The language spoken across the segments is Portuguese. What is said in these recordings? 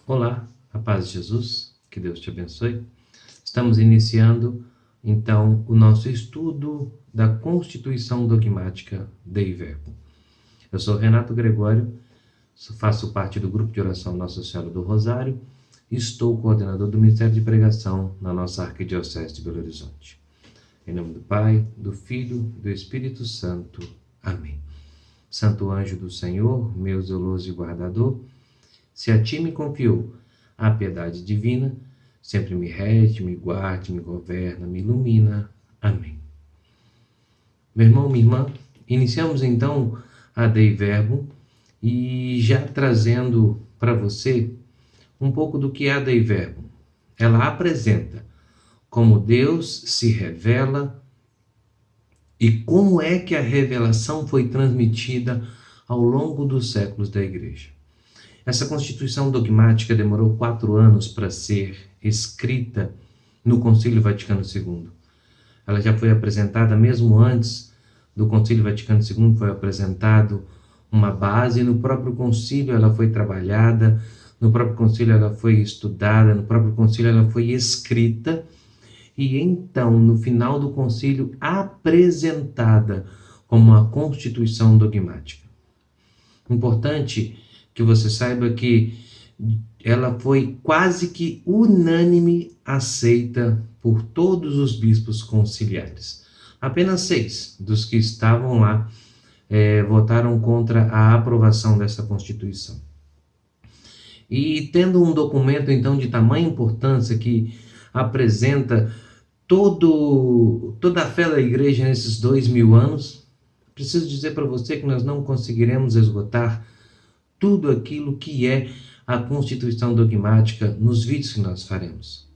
Olá, a paz de Jesus, que Deus te abençoe. Estamos iniciando, então, o nosso estudo da Constituição Dogmática Dei Verbum. Eu sou Renato Gregório, faço parte do grupo de oração Nossa Senhora do Rosário e estou coordenador do Ministério de Pregação na nossa Arquidiocese de Belo Horizonte. Em nome do Pai, do Filho e do Espírito Santo. Amém. Santo anjo do Senhor, meu zeloso e guardador, se a ti me confiou a piedade divina, sempre me rege, me guarde, me governa, me ilumina. Amém. Meu irmão, minha irmã, iniciamos então a Dei Verbum e já trazendo para você um pouco do que é a Dei Verbum. Ela apresenta como Deus se revela e como é que a revelação foi transmitida ao longo dos séculos da Igreja. Essa Constituição Dogmática demorou 4 anos para ser escrita no Concílio Vaticano II. Ela já foi apresentada mesmo antes do Concílio Vaticano II, foi apresentado uma base, no próprio concílio ela foi trabalhada, no próprio concílio ela foi estudada, no próprio concílio ela foi escrita e então, no final do concílio, apresentada como uma Constituição Dogmática. Importante que você saiba que ela foi quase que unânime aceita por todos os bispos conciliares. Apenas 6 dos que estavam lá votaram contra a aprovação dessa Constituição. E tendo um documento, então, de tamanha importância que apresenta toda a fé da Igreja nesses 2000 anos, preciso dizer para você que nós não conseguiremos esgotar tudo aquilo que é a Constituição Dogmática nos vídeos que nós faremos.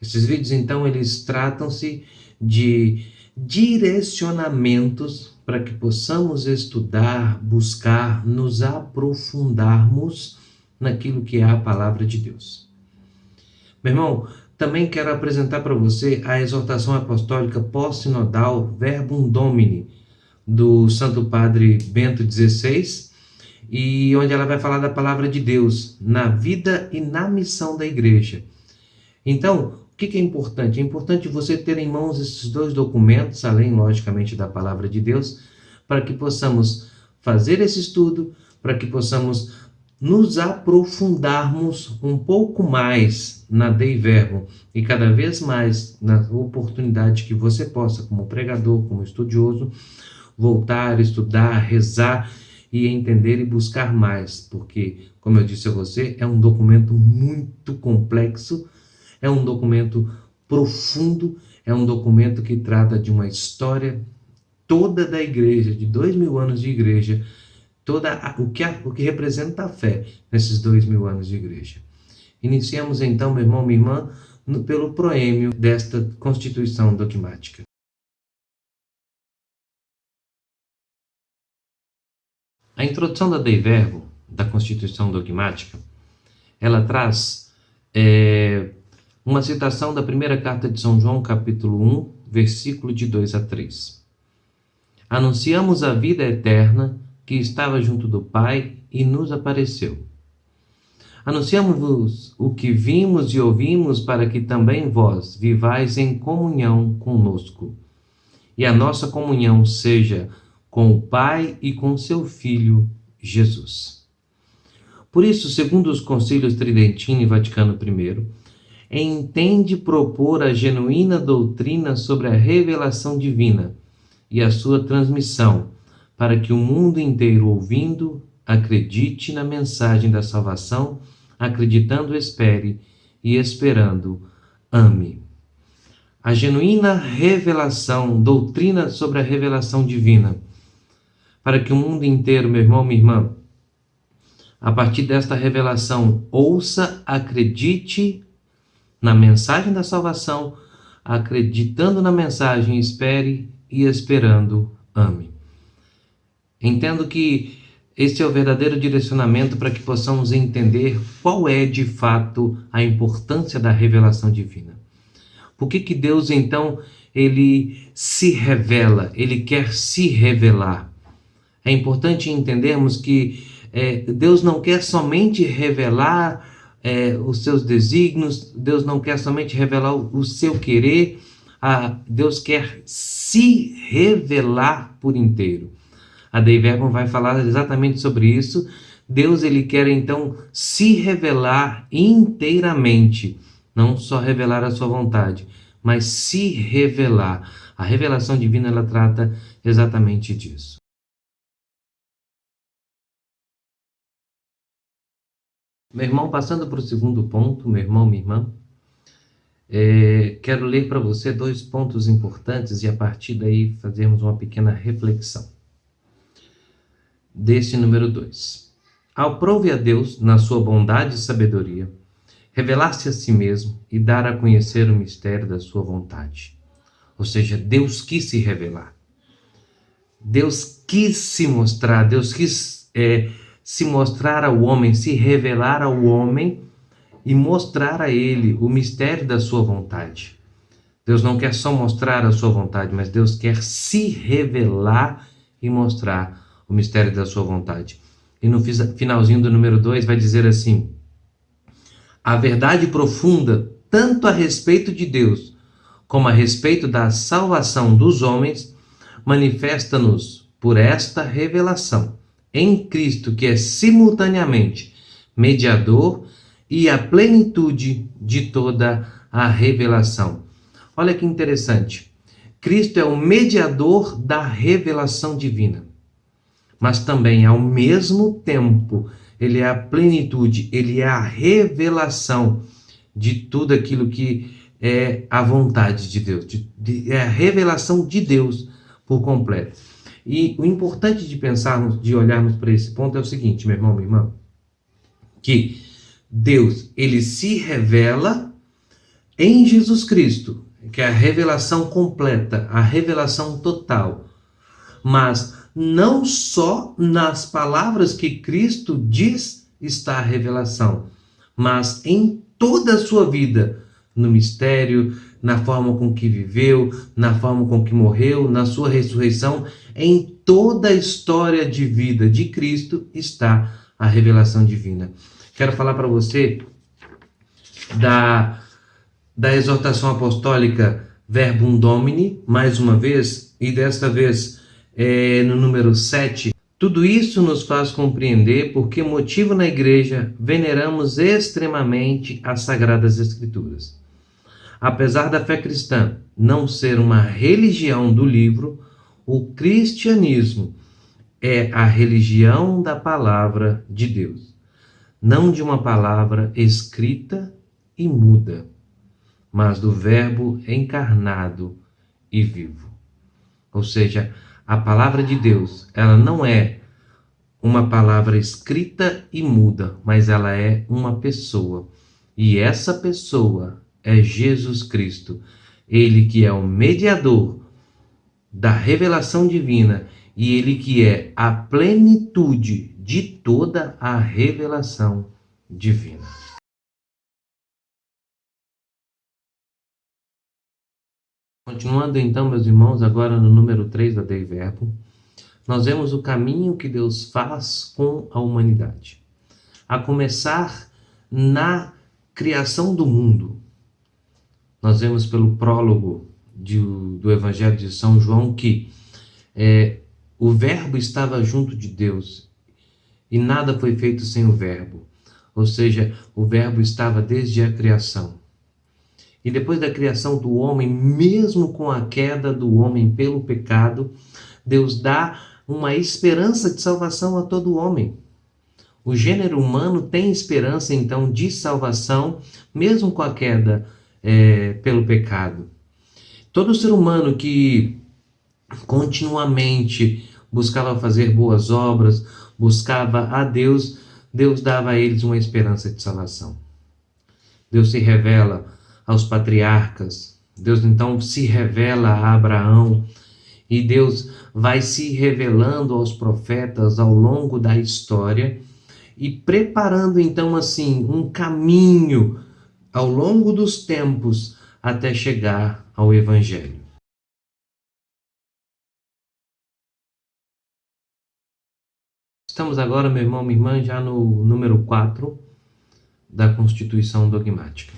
Esses vídeos, então, eles tratam-se de direcionamentos para que possamos estudar, buscar, nos aprofundarmos naquilo que é a Palavra de Deus. Meu irmão, também quero apresentar para você a exortação apostólica pós-sinodal Verbum Domini, do Santo Padre Bento XVI, e onde ela vai falar da palavra de Deus na vida e na missão da igreja. Então, o que é importante? É importante você ter em mãos esses 2 documentos, além, logicamente, da palavra de Deus, para que possamos fazer esse estudo, para que possamos nos aprofundarmos um pouco mais na Dei Verbum e cada vez mais na oportunidade que você possa, como pregador, como estudioso, voltar, estudar, rezar e entender e buscar mais, porque, como eu disse a você, é um documento muito complexo, é um documento profundo, é um documento que trata de uma história toda da igreja, de 2000 anos de igreja, o que representa a fé nesses 2000 anos de igreja. Iniciamos então, meu irmão, minha irmã, pelo proêmio desta Constituição Dogmática. A introdução da Dei Verbum, da Constituição Dogmática, ela traz uma citação da primeira carta de São João, capítulo 1, versículo de 2 a 3. Anunciamos a vida eterna que estava junto do Pai e nos apareceu. Anunciamos-vos o que vimos e ouvimos para que também vós vivais em comunhão conosco. E a nossa comunhão seja com o Pai e com seu Filho, Jesus. Por isso, segundo os concílios Tridentino e Vaticano I, entende propor a genuína doutrina sobre a revelação divina e a sua transmissão, para que o mundo inteiro, ouvindo, acredite na mensagem da salvação, acreditando, espere e esperando, ame. A genuína revelação, doutrina sobre a revelação divina, para que o mundo inteiro, meu irmão, minha irmã, a partir desta revelação, ouça, acredite na mensagem da salvação, acreditando na mensagem, espere e esperando, ame. Entendo que este é o verdadeiro direcionamento para que possamos entender qual é, de fato, a importância da revelação divina. Por que Deus, então, ele se revela, ele quer se revelar? É importante entendermos que Deus não quer somente revelar os seus desígnios, Deus não quer somente revelar o seu querer, Deus quer se revelar por inteiro. A Dei Verbum vai falar exatamente sobre isso. Deus, ele quer então se revelar inteiramente, não só revelar a sua vontade, mas se revelar. A revelação divina, ela trata exatamente disso. Meu irmão, passando para o segundo ponto, meu irmão, minha irmã, quero ler para você 2 pontos importantes e a partir daí fazermos uma pequena reflexão. Deste número 2. Aprove a Deus, na sua bondade e sabedoria, revelar-se a si mesmo e dar a conhecer o mistério da sua vontade. Ou seja, Deus quis se revelar. Deus quis se mostrar, Deus quis se mostrar ao homem, se revelar ao homem e mostrar a ele o mistério da sua vontade. Deus não quer só mostrar a sua vontade, mas Deus quer se revelar e mostrar o mistério da sua vontade. E no finalzinho do número 2 vai dizer assim: a verdade profunda, tanto a respeito de Deus, como a respeito da salvação dos homens, manifesta-nos por esta revelação em Cristo, que é simultaneamente mediador e a plenitude de toda a revelação. Olha que interessante. Cristo é o mediador da revelação divina, mas também, ao mesmo tempo, ele é a plenitude, ele é a revelação de tudo aquilo que é a vontade de Deus, é a revelação de Deus por completo. E o importante de pensarmos, de olharmos para esse ponto é o seguinte, meu irmão, minha irmã, que Deus, ele se revela em Jesus Cristo, que é a revelação completa, a revelação total, mas não só nas palavras que Cristo diz está a revelação, mas em toda a sua vida, no mistério, na forma com que viveu, na forma com que morreu, na sua ressurreição, em toda a história de vida de Cristo está a revelação divina. Quero falar para você da exortação apostólica Verbum Domini, mais uma vez, e desta vez no número 7. Tudo isso nos faz compreender por que motivo na igreja veneramos extremamente as Sagradas Escrituras. Apesar da fé cristã não ser uma religião do livro, o cristianismo é a religião da palavra de Deus, não de uma palavra escrita e muda, mas do Verbo encarnado e vivo. Ou seja, a palavra de Deus, ela não é uma palavra escrita e muda, mas ela é uma pessoa. E essa pessoa é Jesus Cristo. Ele que é o mediador da revelação divina e ele que é a plenitude de toda a revelação divina. Continuando então, meus irmãos, agora no número 3 da Dei Verbum, nós vemos o caminho que Deus faz com a humanidade. A começar na criação do mundo. Nós vemos pelo prólogo do Evangelho de São João que o Verbo estava junto de Deus e nada foi feito sem o Verbo. Ou seja, o Verbo estava desde a criação. E depois da criação do homem, mesmo com a queda do homem pelo pecado, Deus dá uma esperança de salvação a todo homem. O gênero humano tem esperança, então, de salvação, mesmo com a queda pelo pecado. Todo ser humano que continuamente buscava fazer boas obras, buscava a Deus, Deus dava a eles uma esperança de salvação. Deus se revela aos patriarcas, Deus então se revela a Abraão, e Deus vai se revelando aos profetas ao longo da história e preparando então assim um caminho ao longo dos tempos até chegar ao Evangelho. Estamos agora, meu irmão, minha irmã, já no número 4 da constituição dogmática.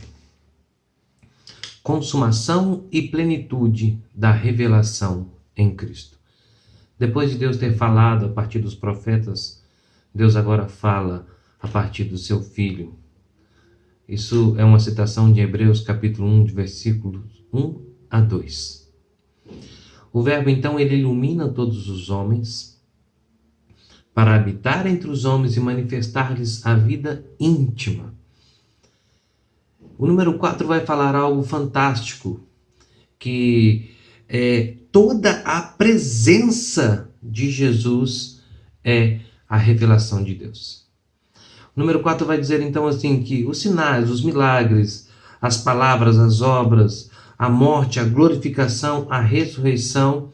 Consumação e plenitude da revelação em Cristo. Depois de Deus ter falado a partir dos profetas, Deus agora fala a partir do seu Filho. Isso é uma citação de Hebreus capítulo 1, de versículos 1 a 2. O Verbo, então, ele ilumina todos os homens para habitar entre os homens e manifestar-lhes a vida íntima. O número 4 vai falar algo fantástico, que toda a presença de Jesus é a revelação de Deus. O número 4 vai dizer então assim que os sinais, os milagres, as palavras, as obras, a morte, a glorificação, a ressurreição,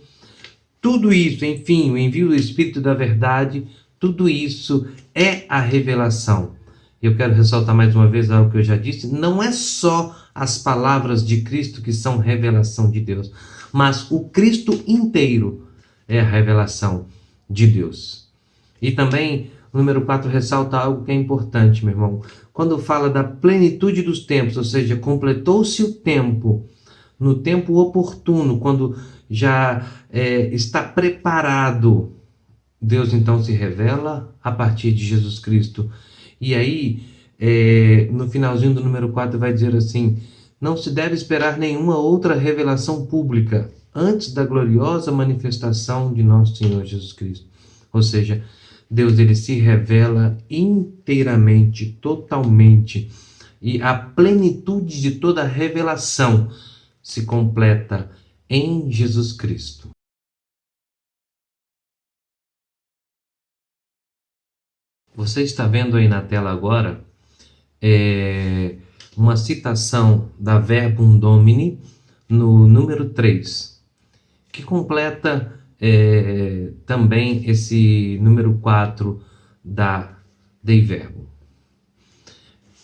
tudo isso, enfim, o envio do Espírito da verdade, tudo isso é a revelação. Eu quero ressaltar mais uma vez algo que eu já disse, não é só as palavras de Cristo que são revelação de Deus, mas o Cristo inteiro é a revelação de Deus. E também o número 4 ressalta algo que é importante, meu irmão. Quando fala da plenitude dos tempos, ou seja, completou-se o tempo, no tempo oportuno, quando já está preparado, Deus então se revela a partir de Jesus Cristo. E aí, no finalzinho do número 4 vai dizer assim, não se deve esperar nenhuma outra revelação pública antes da gloriosa manifestação de nosso Senhor Jesus Cristo. Ou seja, Deus ele se revela inteiramente, totalmente, e a plenitude de toda a revelação se completa em Jesus Cristo. Você está vendo aí na tela agora uma citação da Verbum Domini no número 3, que completa também esse número 4 da Dei Verbo,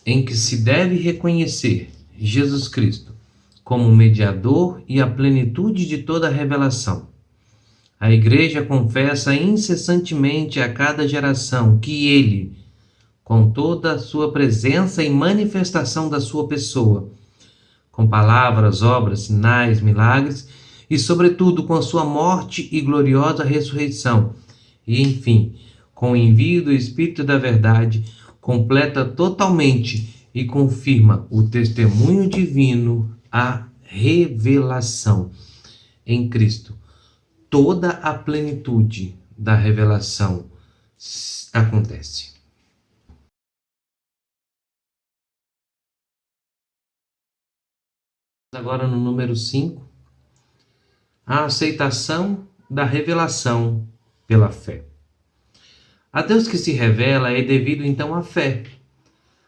em que se deve reconhecer Jesus Cristo como mediador e a plenitude de toda a revelação. A Igreja confessa incessantemente a cada geração que Ele, com toda a sua presença e manifestação da sua pessoa, com palavras, obras, sinais, milagres, e sobretudo com a sua morte e gloriosa ressurreição, e enfim, com o envio do Espírito da verdade, completa totalmente e confirma o testemunho divino, a revelação em Cristo. Toda a plenitude da revelação acontece. Agora no número 5, a aceitação da revelação pela fé. A Deus que se revela é devido então à fé,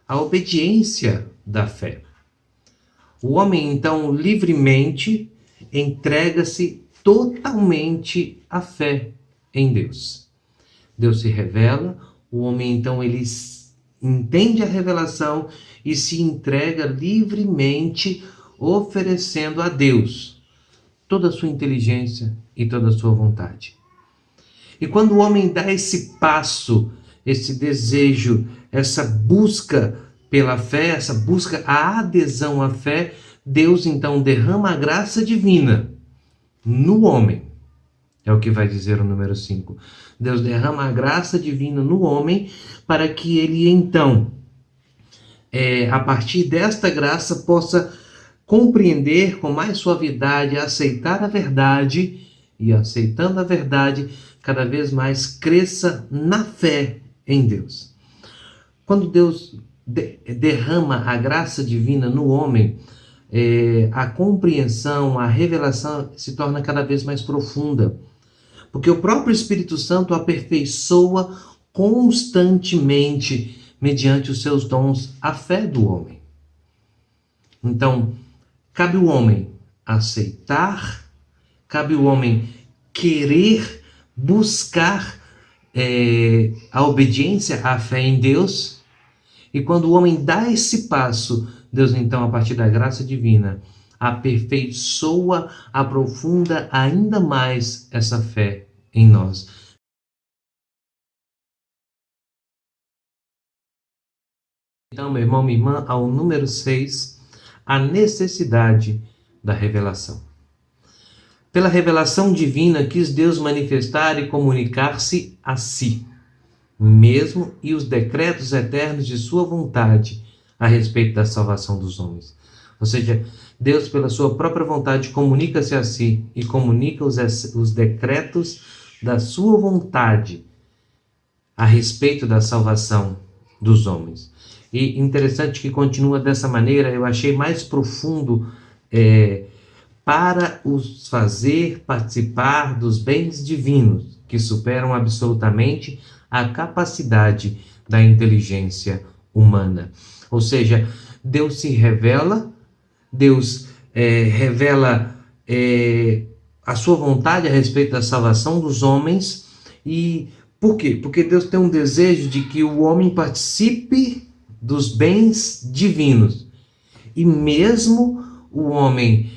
à obediência da fé. O homem então livremente entrega-se totalmente à fé em Deus. Deus se revela, o homem então ele entende a revelação e se entrega livremente, oferecendo a Deus toda a sua inteligência e toda a sua vontade. E quando o homem dá esse passo, esse desejo, essa busca pela fé, essa busca, a adesão à fé, Deus então derrama a graça divina no homem. É o que vai dizer o número 5. Deus derrama a graça divina no homem para que ele então, a partir desta graça, possa compreender com mais suavidade, aceitar a verdade e, aceitando a verdade, cada vez mais cresça na fé em Deus. Quando Deus derrama a graça divina no homem, a compreensão, a revelação se torna cada vez mais profunda, porque o próprio Espírito Santo aperfeiçoa constantemente, mediante os seus dons, a fé do homem. Então, cabe o homem aceitar, cabe o homem querer, buscar a obediência à fé em Deus. E quando o homem dá esse passo, Deus então, a partir da graça divina, aperfeiçoa, aprofunda ainda mais essa fé em nós. Então, meu irmão, minha irmã, ao número 6, a necessidade da revelação. Pela revelação divina, quis Deus manifestar e comunicar-se a si mesmo e os decretos eternos de sua vontade a respeito da salvação dos homens. Ou seja, Deus, pela sua própria vontade, comunica-se a si e comunica os decretos da sua vontade a respeito da salvação dos homens. E interessante que continua dessa maneira, eu achei mais profundo, para os fazer participar dos bens divinos, que superam absolutamente a capacidade da inteligência humana. Ou seja, Deus se revela, Deus revela a sua vontade a respeito da salvação dos homens. E por quê? Porque Deus tem um desejo de que o homem participe dos bens divinos. E mesmo o homem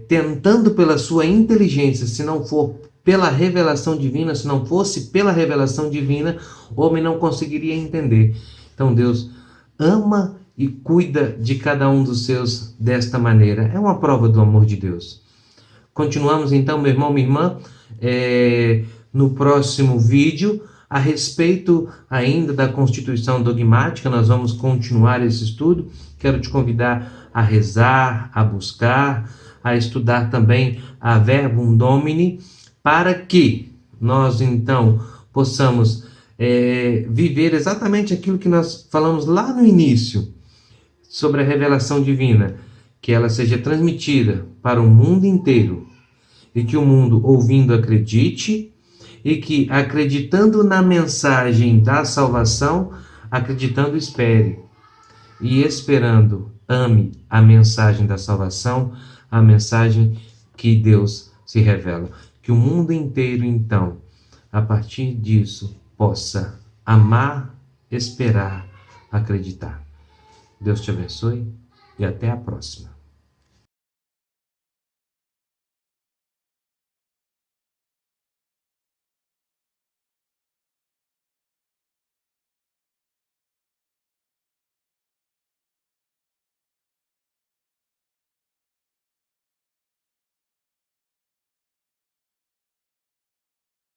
tentando pela sua inteligência, se não for pela revelação divina, se não fosse pela revelação divina, o homem não conseguiria entender. Então Deus ama e cuida de cada um dos seus desta maneira. É uma prova do amor de Deus. Continuamos então, meu irmão, minha irmã, no próximo vídeo, a respeito ainda da constituição dogmática. Nós vamos continuar esse estudo. Quero te convidar a rezar, a buscar, a estudar também a Verbum Domini, para que nós então possamos viver exatamente aquilo que nós falamos lá no início sobre a revelação divina, que ela seja transmitida para o mundo inteiro e que o mundo, ouvindo, acredite, e que, acreditando na mensagem da salvação, acreditando, espere, e esperando, ame a mensagem da salvação, a mensagem que Deus se revela. Que o mundo inteiro, então, a partir disso, possa amar, esperar, acreditar. Deus te abençoe e até a próxima.